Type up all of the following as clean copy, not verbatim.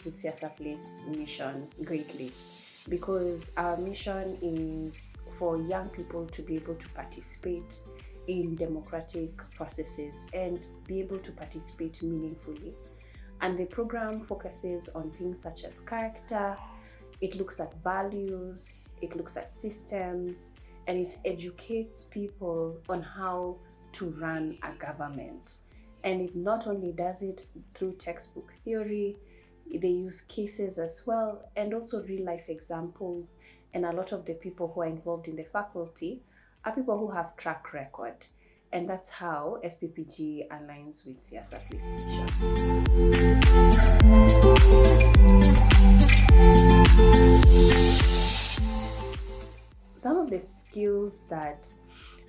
aligns with Siasa Place mission greatly, because our mission is for young people to be able to participate in democratic processes and be able to participate meaningfully. And the program focuses on things such as character, it looks at values, it looks at systems, and it educates people on how to run a government. And it not only does it through textbook theory, they use cases as well, and also real life examples. And a lot of the people who are involved in the faculty are people who have track record. And that's how SPPG aligns with Siasa Place mission. Some of the skills that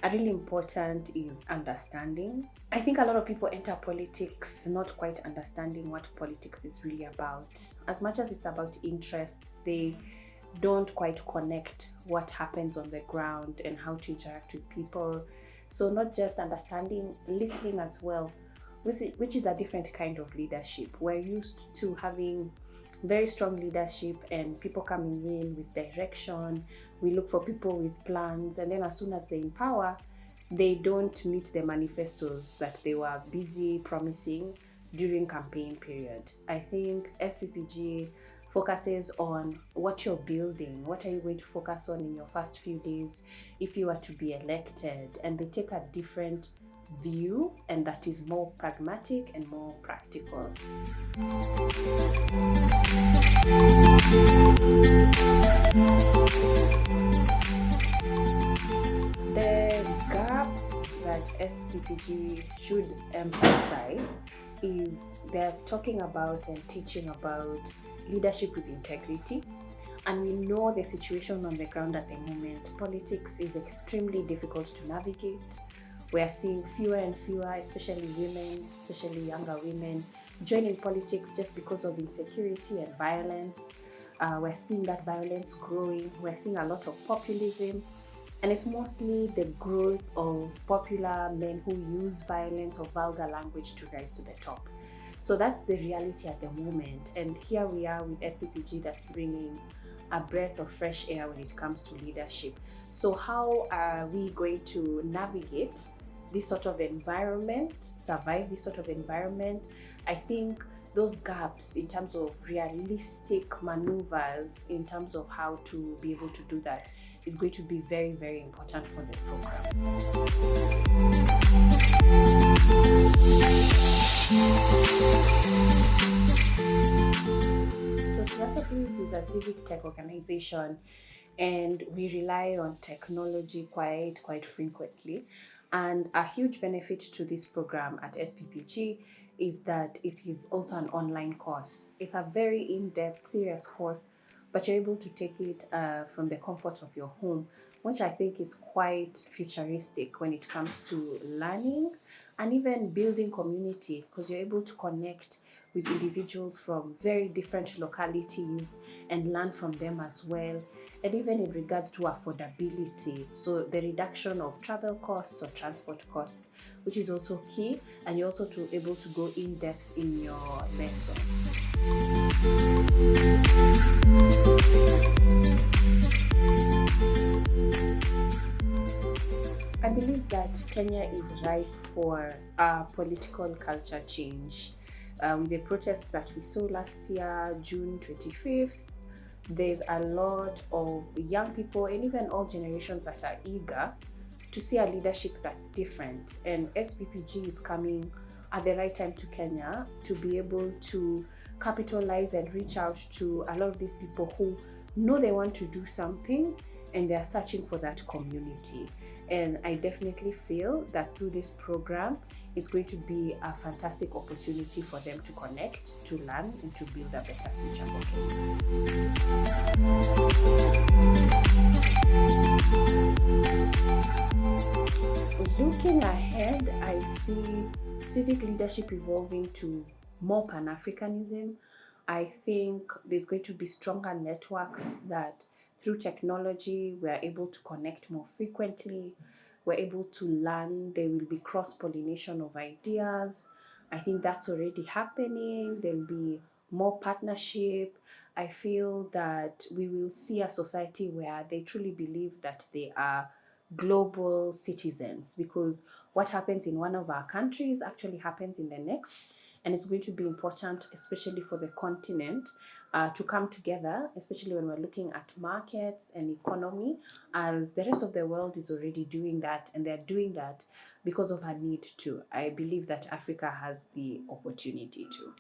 are really important is understanding. I think a lot of people enter politics not quite understanding what politics is really about. As much as it's about interests, they don't quite connect what happens on the ground and how to interact with people. So not just understanding, listening as well, which is a different kind of leadership. We're used to having very strong leadership and people coming in with direction. We look for people with plans, and then as soon as they're in power, they don't meet the manifestos that they were busy promising during campaign period. I think SPPG focuses on what you're building. What are you going to focus on in your first few days if you are to be elected? And they take a different view, and that is more pragmatic and more practical. The gaps that SPPG should emphasize is they're talking about and teaching about leadership with integrity. And we know the situation on the ground at the moment. Politics is extremely difficult to navigate. We are seeing fewer and fewer, especially women, especially younger women, joining politics just because of insecurity and violence. We're seeing that violence growing. We're seeing a lot of populism. And it's mostly the growth of popular men who use violence or vulgar language to rise to the top. So that's the reality at the moment. And here we are with SPPG that's bringing a breath of fresh air when it comes to leadership. So how are we going to navigate this sort of environment, survive this sort of environment? I think those gaps in terms of realistic maneuvers, in terms of how to be able to do that, is going to be very, very important for the program. So Siasa Place is a civic tech organization, and we rely on technology quite frequently. And a huge benefit to this program at SPPG is that it is also an online course. It's a very in-depth, serious course, but you're able to take it from the comfort of your home, which I think is quite futuristic when it comes to learning and even building community, because you're able to connect with individuals from very different localities and learn from them as well. And even in regards to affordability, so the reduction of travel costs or transport costs, which is also key, and you're also able to go in depth in your lessons. I believe that Kenya is ripe for a political culture change. With the protests that we saw last year, June 25th, there's a lot of young people and even all generations that are eager to see a leadership that's different. And SPPG is coming at the right time to Kenya to be able to capitalize and reach out to a lot of these people who know they want to do something and they're searching for that community. And I definitely feel that through this program, it's going to be a fantastic opportunity for them to connect, to learn, and to build a better future for Kenya. Looking ahead, I see civic leadership evolving to more Pan-Africanism. I think there's going to be stronger networks that through technology, we're able to connect more frequently. We're able to learn. There will be cross-pollination of ideas. I think that's already happening. There'll be more partnership. I feel that we will see a society where they truly believe that they are global citizens, because what happens in one of our countries actually happens in the next. And it's going to be important, especially for the continent, to come together, especially when we're looking at markets and economy, as the rest of the world is already doing that, and they're doing that because of a need to. I believe that Africa has the opportunity to.